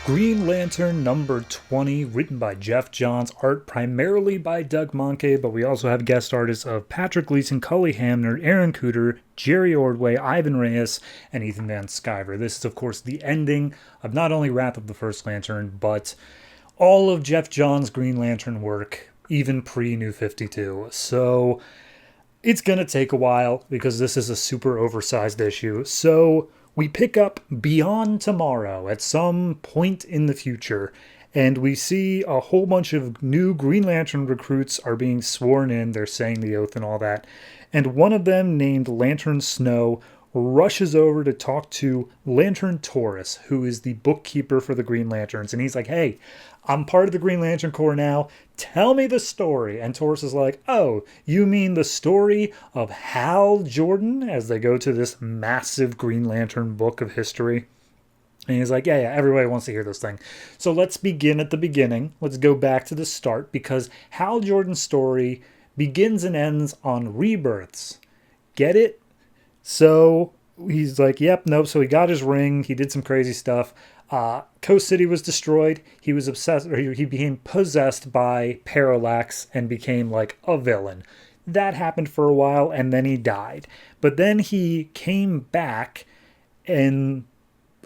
Green Lantern number 20, written by Jeff Johns, art primarily by Doug Monke, but we also have guest artists of Patrick Gleason, Cully Hamner, Aaron Cooter, Jerry Ordway, Ivan Reyes, and Ethan Van Sciver. This is, of course, the ending of not only Wrath of the First Lantern, but all of Jeff Johns' Green Lantern work, even pre-New 52. So it's going to take a while because this is a super oversized issue. So we pick up Beyond Tomorrow at some point in the future, and we see a whole bunch of new Green Lantern recruits are being sworn in. They're saying the oath and all that. And one of them, named Lantern Snow, rushes over to talk to Lantern Taurus, who is the bookkeeper for the Green Lanterns. And he's like, hey, I'm part of the Green Lantern Corps now. Tell me the story. And Taurus is like, oh, you mean the story of Hal Jordan, as they go to this massive Green Lantern book of history. And he's like, yeah, everybody wants to hear this thing. So let's begin at the beginning. Let's go back to the start, because Hal Jordan's story begins and ends on rebirths. Get it? So he's like, yep, nope. So he got his ring. He did some crazy stuff. Coast City was destroyed. He was obsessed, or he became possessed by Parallax and became like a villain. That happened for a while, and then he died. But then he came back and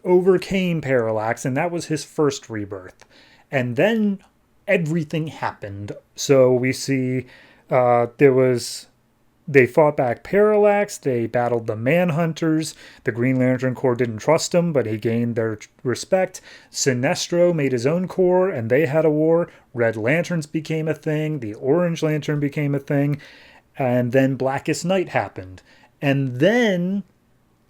overcame Parallax, and that was his first rebirth. And then everything happened. So we see they fought back Parallax, they battled the Manhunters, the Green Lantern Corps didn't trust him, but he gained their respect. Sinestro made his own corps, and they had a war. Red Lanterns became a thing, the Orange Lantern became a thing, and then Blackest Night happened. And then,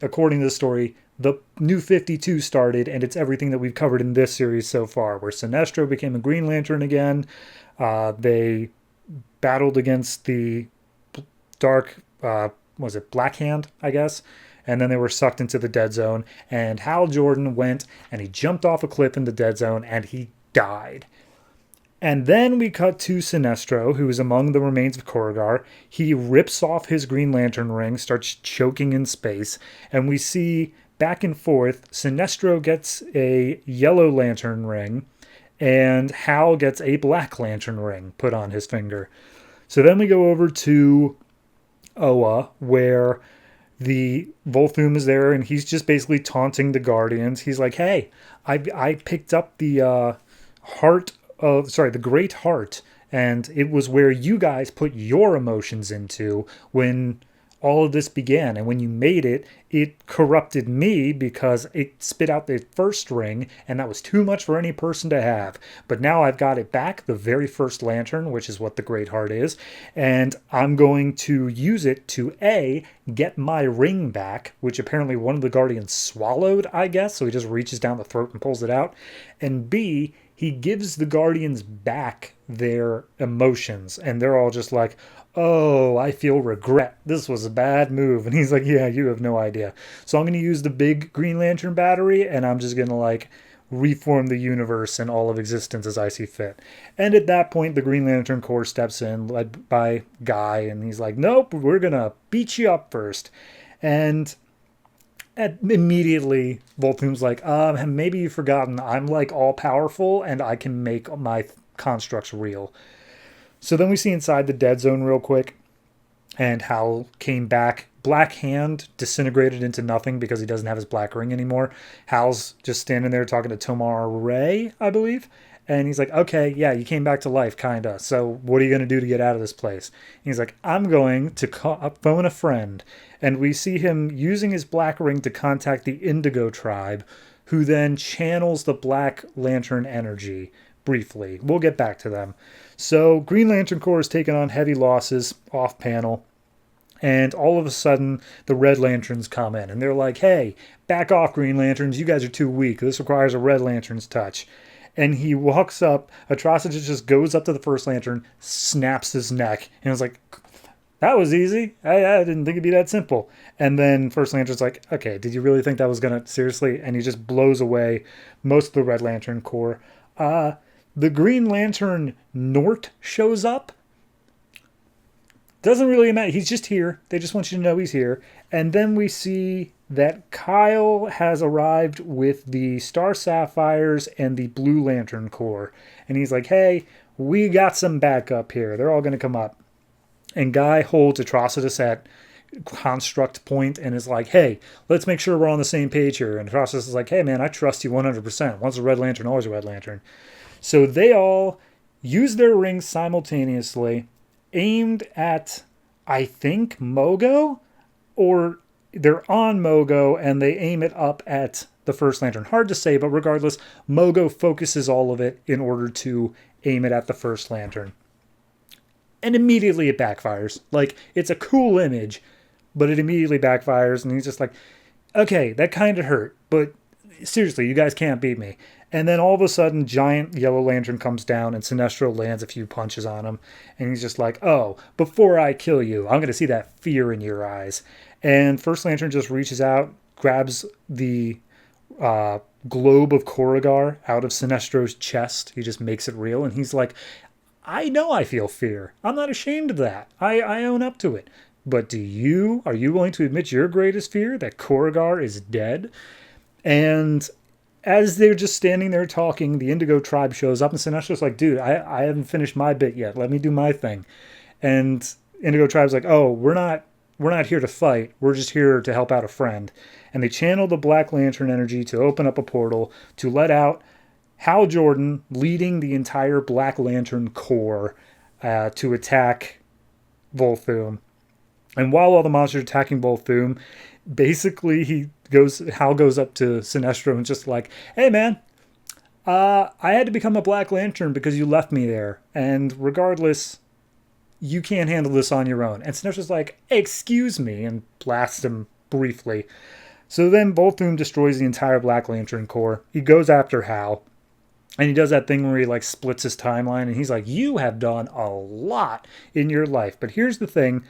according to the story, the New 52 started, and it's everything that we've covered in this series so far, where Sinestro became a Green Lantern again. They battled against the Dark, was it Black Hand, I guess? And then they were sucked into the dead zone. And Hal Jordan went and he jumped off a cliff in the dead zone and he died. And then we cut to Sinestro, who is among the remains of Korugar. He rips off his Green Lantern ring, starts choking in space. And we see back and forth, Sinestro gets a Yellow Lantern ring and Hal gets a Black Lantern ring put on his finger. So then we go over to Oa, where the Volthoom is there, and he's just basically taunting the Guardians. He's like, hey, I picked up the the Great Heart, and it was where you guys put your emotions into when all of this began. And when you made it, it corrupted me because it spit out the first ring, and that was too much for any person to have. But now I've got it back, the very first lantern, which is what the Great Heart is, and I'm going to use it to A, get my ring back, which apparently one of the Guardians swallowed, I guess, so he just reaches down the throat and pulls it out, and B, he gives the Guardians back their emotions, and they're all just like, oh, I feel regret. This was a bad move. And he's like, yeah, you have no idea. So I'm going to use the big Green Lantern battery, and I'm just going to like reform the universe and all of existence as I see fit. And at that point, the Green Lantern Corps steps in, led by Guy, and he's like, nope, we're going to beat you up first. And immediately, Volthoom's like, maybe you've forgotten, I'm like all powerful, and I can make my constructs real. So then we see inside the dead zone real quick, and Hal came back. Black Hand disintegrated into nothing because he doesn't have his black ring anymore. Hal's just standing there talking to Tomar Ray, I believe. And he's like, okay, yeah, you came back to life, kinda. So what are you going to do to get out of this place? And he's like, I'm going to phone a friend. And we see him using his black ring to contact the Indigo tribe, who then channels the Black Lantern energy briefly. We'll get back to them. So Green Lantern Corps is taking on heavy losses off panel. And all of a sudden, the Red Lanterns come in. And they're like, hey, back off, Green Lanterns. You guys are too weak. This requires a Red Lantern's touch. And he walks up. Atrocitus just goes up to the First Lantern, snaps his neck. And I was like, that was easy. I didn't think it'd be that simple. And then First Lantern's like, okay, did you really think that was going to... Seriously? And he just blows away most of the Red Lantern Corps. The Green Lantern Nort shows up. Doesn't really matter. He's just here. They just want you to know he's here. And then we see that Kyle has arrived with the Star Sapphires and the Blue Lantern Corps. And he's like, hey, we got some backup here. They're all going to come up. And Guy holds Atrocitus at construct point and is like, hey, let's make sure we're on the same page here. And Atrocitus is like, hey, man, I trust you 100%. Once a Red Lantern, always a Red Lantern. So they all use their rings simultaneously, aimed at, I think, Mogo, or they're on Mogo and they aim it up at the First Lantern. Hard to say, but regardless, Mogo focuses all of it in order to aim it at the First Lantern. And immediately it backfires. Like, it's a cool image, but it immediately backfires, and he's just like, okay, that kind of hurt, but seriously, you guys can't beat me. And then all of a sudden, giant Yellow Lantern comes down, and Sinestro lands a few punches on him, and he's just like, oh, before I kill you, I'm going to see that fear in your eyes. And First Lantern just reaches out, grabs the globe of Korrigar out of Sinestro's chest. He just makes it real, and he's like, I know I feel fear. I'm not ashamed of that. I own up to it. But are you willing to admit your greatest fear, that Korrigar is dead? And as they're just standing there talking, the Indigo tribe shows up, and Sinestro's like, dude, I haven't finished my bit yet. Let me do my thing. And Indigo tribe's like, oh, we're not here to fight. We're just here to help out a friend. And they channel the Black Lantern energy to open up a portal to let out Hal Jordan, leading the entire Black Lantern Corps to attack Volthoom. And while all the monsters are attacking Volthoom, basically Hal goes up to Sinestro and just like, hey man, I had to become a Black Lantern because you left me there. And regardless, you can't handle this on your own. And Sinestro's like, excuse me, and blasts him briefly. So then Volthoom destroys the entire Black Lantern Corps. He goes after Hal. And he does that thing where he like splits his timeline. And he's like, you have done a lot in your life. But here's the thing.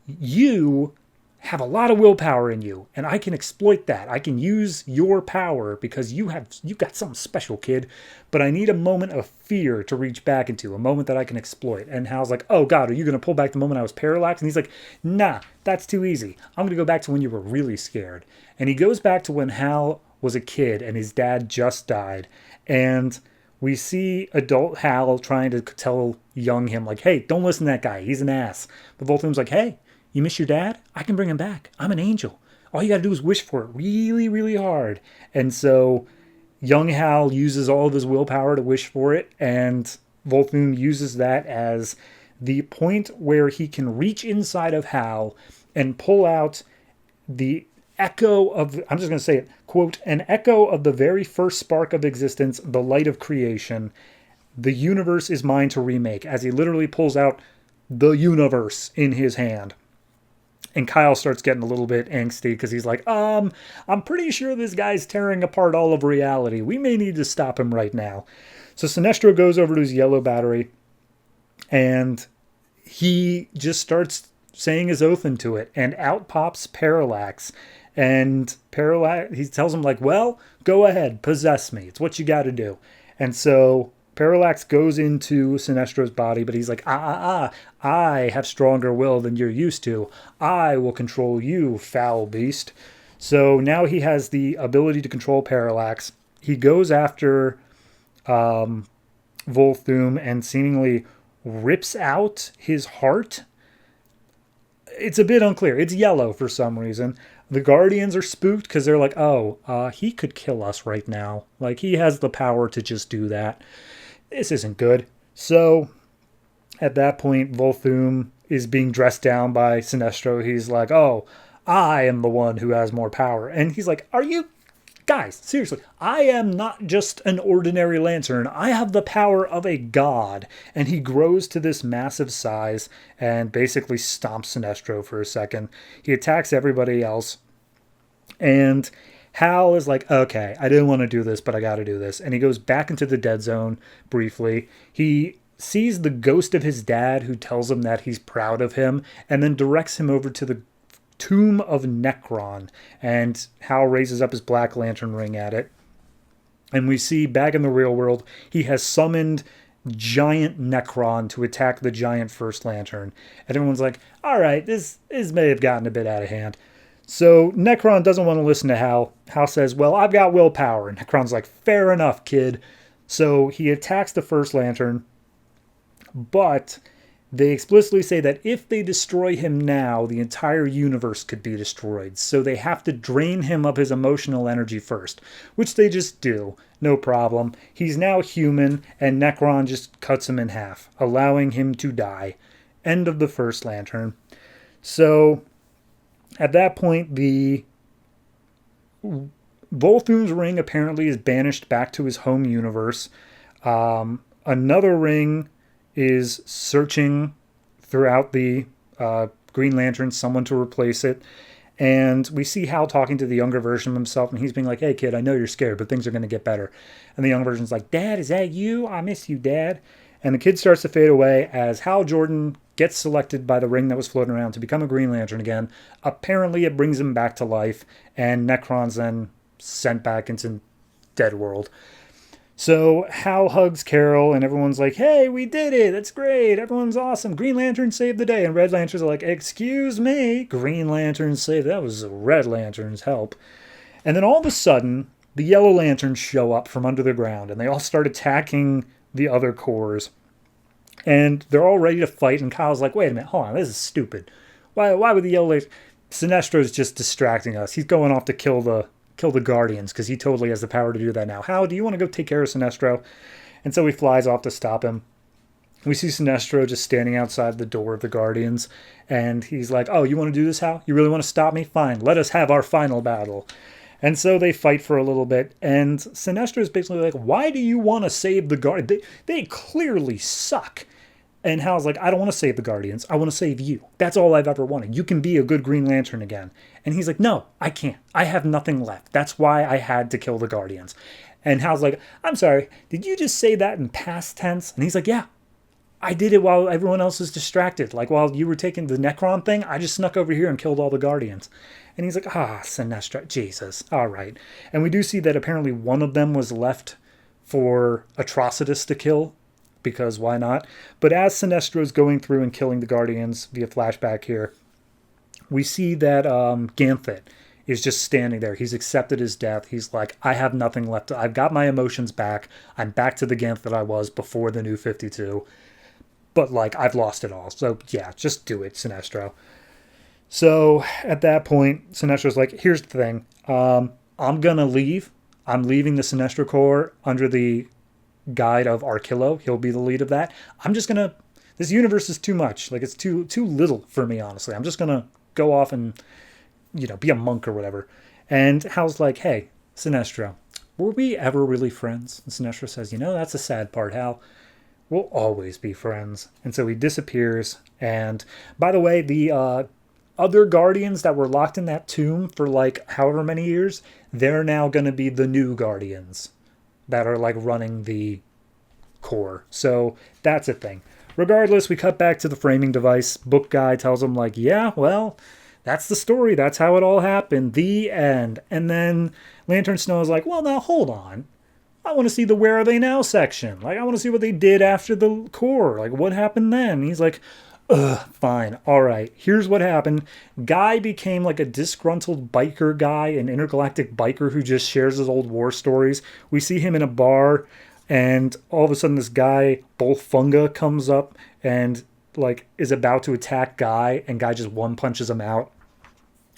You have a lot of willpower in you, and I can exploit that. I can use your power because you've got something special, kid. But I need a moment of fear to reach back into, a moment that I can exploit. And Hal's like, oh God, are you going to pull back the moment I was parallaxed? And he's like, nah, that's too easy. I'm going to go back to when you were really scared. And he goes back to when Hal was a kid and his dad just died. And we see adult Hal trying to tell young him, like, hey, don't listen to that guy. He's an ass. But Volthoom's like, hey, you miss your dad? I can bring him back. I'm an angel. All you got to do is wish for it really, really hard. And so young Hal uses all of his willpower to wish for it. And Volthoom uses that as the point where he can reach inside of Hal and pull out the echo of, I'm just going to say it, quote, an echo of the very first spark of existence, the light of creation. The universe is mine to remake, as he literally pulls out the universe in his hand. And Kyle starts getting a little bit angsty because he's like, I'm pretty sure this guy's tearing apart all of reality. We may need to stop him right now. So Sinestro goes over to his yellow battery and he just starts saying his oath into it, and out pops Parallax. And Parallax, he tells him like, well, go ahead, possess me. It's what you got to do. And so Parallax goes into Sinestro's body, but he's like, I have stronger will than you're used to. I will control you, foul beast. So now he has the ability to control Parallax. He goes after Volthoom and seemingly rips out his heart. It's a bit unclear. It's yellow for some reason. The Guardians are spooked because they're like, he could kill us right now. Like, he has the power to just do that. This isn't good. So at that point, Volthoom is being dressed down by Sinestro. He's like, oh, I am the one who has more power. And he's like, are you? Guys, seriously, I am not just an ordinary lantern. I have the power of a god. And he grows to this massive size and basically stomps Sinestro for a second. He attacks everybody else. And Hal is like, okay, I didn't want to do this, but I got to do this. And he goes back into the dead zone briefly. He sees the ghost of his dad who tells him that he's proud of him and then directs him over to the tomb of Necron. And Hal raises up his Black Lantern ring at it. And we see back in the real world, he has summoned giant Necron to attack the giant First Lantern. And everyone's like, all right, this may have gotten a bit out of hand. So Necron doesn't want to listen to Hal. Hal says, well, I've got willpower. And Necron's like, fair enough, kid. So he attacks the First Lantern, but they explicitly say that if they destroy him now, the entire universe could be destroyed. So they have to drain him of his emotional energy first, which they just do. No problem. He's now human, and Necron just cuts him in half, allowing him to die. End of the First Lantern. So at that point, the Volthoom's ring apparently is banished back to his home universe. Another ring is searching throughout the Green Lantern, someone to replace it. And we see Hal talking to the younger version of himself, and he's being like, hey, kid, I know you're scared, but things are going to get better. And the young version's like, Dad, is that you? I miss you, Dad. And the kid starts to fade away as Hal Jordan gets selected by the ring that was floating around to become a Green Lantern again. Apparently, it brings him back to life, and Necron's then sent back into Dead World. So Hal hugs Carol, and everyone's like, hey, we did it. That's great. Everyone's awesome. Green Lantern saved the day. And Red Lanterns are like, excuse me. Green Lantern saved. That was Red Lantern's help. And then all of a sudden, the Yellow Lanterns show up from under the ground, and they all start attacking the other corps. And they're all ready to fight, and Kyle's like, wait a minute, hold on, this is stupid. Why would the Yellow Lanterns... Sinestro's just distracting us. He's going off to kill the Guardians, because he totally has the power to do that now. Hal, do you want to go take care of Sinestro? And so he flies off to stop him. We see Sinestro just standing outside the door of the Guardians, and he's like, oh, you want to do this, Hal? You really want to stop me? Fine, let us have our final battle. And so they fight for a little bit, and Sinestro is basically like, why do you want to save the Guardians? They clearly suck. And Hal's like, I don't want to save the Guardians. I want to save you. That's all I've ever wanted. You can be a good Green Lantern again. And he's like, no, I can't. I have nothing left. That's why I had to kill the Guardians. And Hal's like, I'm sorry, did you just say that in past tense? And he's like, yeah, I did it while everyone else was distracted. Like while you were taking the Necron thing, I just snuck over here and killed all the Guardians. And he's like, Sinestro, Jesus, all right. And we do see that apparently one of them was left for Atrocitus to kill, because why not? But as Sinestro's going through and killing the Guardians via flashback here, we see that Ganthet is just standing there. He's accepted his death. He's like, I have nothing left. I've got my emotions back. I'm back to the Ganthet I was before the New 52. But, like, I've lost it all. So, yeah, just do it, Sinestro. So, at that point, Sinestro's like, here's the thing. I'm going to leave. I'm leaving the Sinestro Corps under the guide of Arkillo. He'll be the lead of that. I'm just gonna, this universe is too much. Like, it's too little for me, honestly. I'm just gonna go off and, be a monk or whatever. And Hal's like, hey, Sinestro, were we ever really friends? And Sinestro says, that's the sad part, Hal. We'll always be friends. And so he disappears. And by the way, the other Guardians that were locked in that tomb for like however many years, they're now going to be the new Guardians that are like running the Corps. So that's a thing. Regardless, we cut back to the framing device. Book guy tells him like, yeah, well, that's the story. That's how it all happened. The end. And then Lantern Snow is like, well, now hold on. I want to see the Where Are They Now section. Like, I want to see what they did after the Corps. Like, what happened then? And he's like, fine. All right. Here's what happened. Guy became like a disgruntled biker guy, an intergalactic biker who just shares his old war stories. We see him in a bar, and all of a sudden this guy, Bolfunga, comes up and like is about to attack Guy, and Guy just one punches him out.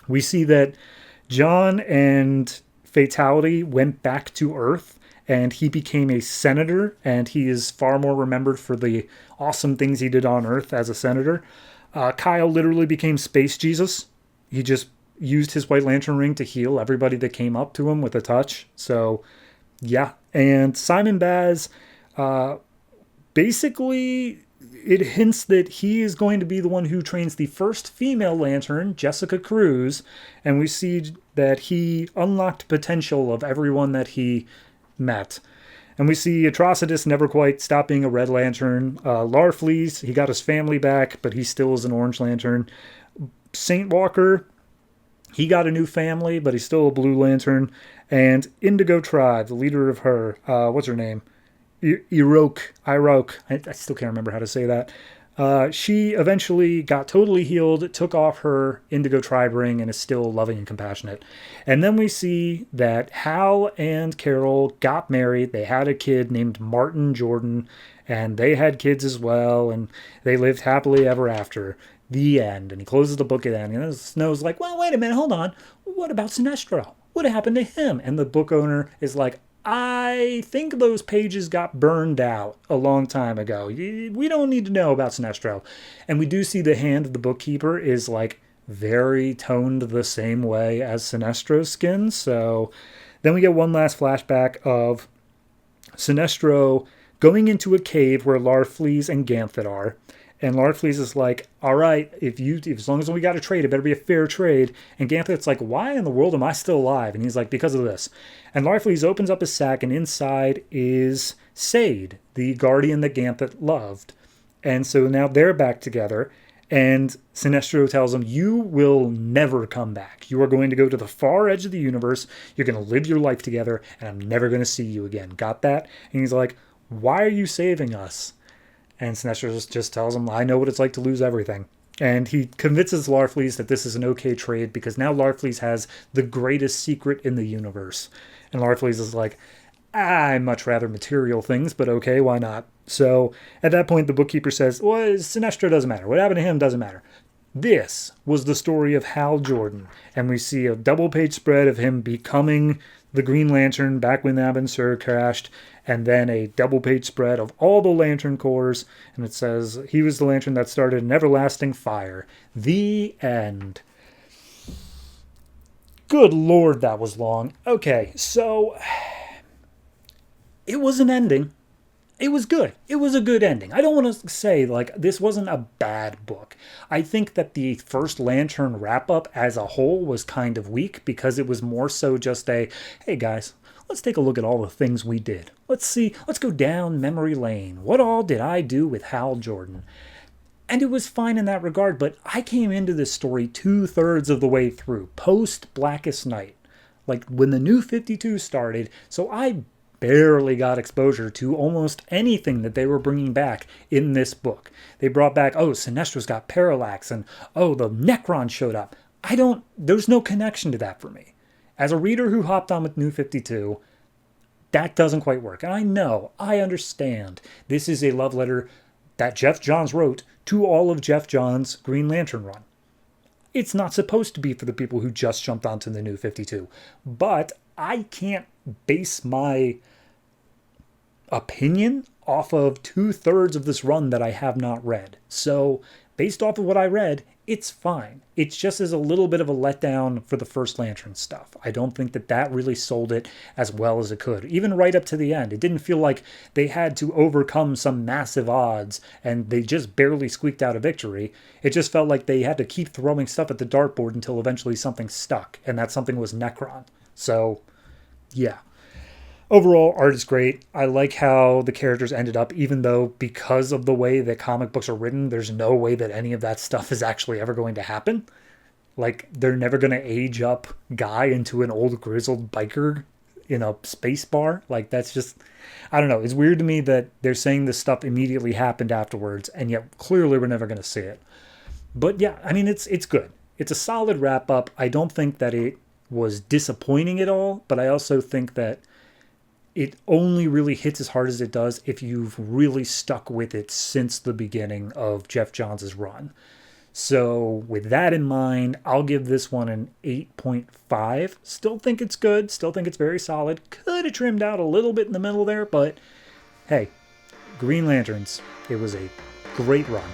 We see that John and Fatality went back to Earth, and he became a senator, and he is far more remembered for the awesome things he did on Earth as a senator. Kyle literally became Space Jesus. He just used his White Lantern ring to heal everybody that came up to him with a touch. So, yeah. And Simon Baz, basically, it hints that he is going to be the one who trains the first female Lantern, Jessica Cruz, and we see that he unlocked potential of everyone that he met. And we see Atrocitus never quite stopped being a Red Lantern. Larfleeze, he got his family back, but he still is an Orange Lantern. Saint Walker, he got a new family, but he's still a Blue Lantern. And Indigo Tribe, the leader of her, what's her name? Iroke. I still can't remember how to say that. She eventually got totally healed, took off her indigo tribe ring, and is still loving and compassionate. And then we see that Hal and Carol got married. They had a kid named Martin Jordan, and they had kids as well, and they lived happily ever after. The end. And he closes the book at the end, and Snow's like, well, wait a minute, hold on. What about Sinestro? What happened to him? And the book owner is like, I think those pages got burned out a long time ago. We don't need to know about Sinestro. And we do see the hand of the bookkeeper is like very toned the same way as Sinestro's skin. So then we get one last flashback of Sinestro going into a cave where Larfleeze and Ganthet are. And Larfleeze is like, all right, as long as we got a trade, it better be a fair trade. And Ganthet's like, why in the world am I still alive? And he's like, because of this. And Larfleeze opens up his sack, and inside is Sade, the guardian that Ganthet loved. And so now they're back together, and Sinestro tells him, you will never come back. You are going to go to the far edge of the universe. You're going to live your life together, and I'm never going to see you again. Got that? And he's like, why are you saving us? And Sinestro just tells him, I know what it's like to lose everything. And he convinces Larfleeze that this is an okay trade because now Larfleeze has the greatest secret in the universe. And Larfleeze is like, I much rather material things, but okay, why not? So at that point, the bookkeeper says, well, Sinestro doesn't matter. What happened to him doesn't matter. This was the story of Hal Jordan. And we see a double-page spread of him becoming the Green Lantern back when Abin Sur crashed, and then a double-page spread of all the Lantern Corps, and it says, he was the lantern that started an everlasting fire. The end. Good Lord, that was long. Okay, so it was an ending. It was good. It was a good ending. I don't want to say, like, this wasn't a bad book. I think that the first Lantern wrap-up as a whole was kind of weak because it was more so just a, hey guys, let's take a look at all the things we did. Let's go down memory lane. What all did I do with Hal Jordan? And it was fine in that regard, but I came into this story 2/3 of the way through, post Blackest Night. Like, when the New 52 started, so I barely got exposure to almost anything that they were bringing back in this book. They brought back, oh, Sinestro's got Parallax, and oh, the Necron showed up. There's no connection to that for me. As a reader who hopped on with New 52, that doesn't quite work. And I understand. This is a love letter that Jeff Johns wrote to all of Jeff Johns' Green Lantern run. It's not supposed to be for the people who just jumped onto the New 52. But I can't base my opinion off of 2/3 of this run that I have not read. So, based off of what I read, it's fine. It's just as a little bit of a letdown for the first Lantern stuff. I don't think that really sold it as well as it could. Even right up to the end, it didn't feel like they had to overcome some massive odds and they just barely squeaked out a victory. It just felt like they had to keep throwing stuff at the dartboard until eventually something stuck, and that something was Necron. So, yeah. Overall, art is great. I like how the characters ended up, even though because of the way that comic books are written, there's no way that any of that stuff is actually ever going to happen. Like, they're never going to age up Guy into an old grizzled biker in a space bar. Like, that's just, I don't know. It's weird to me that they're saying this stuff immediately happened afterwards, and yet clearly we're never going to see it. But yeah, I mean, it's good. It's a solid wrap up. I don't think that it was disappointing at all, but I also think that it only really hits as hard as it does if you've really stuck with it since the beginning of Jeff Johns' run. So with that in mind, I'll give this one an 8.5. Still think it's good. Still think it's very solid. Could have trimmed out a little bit in the middle there, but hey, Green Lanterns, it was a great run.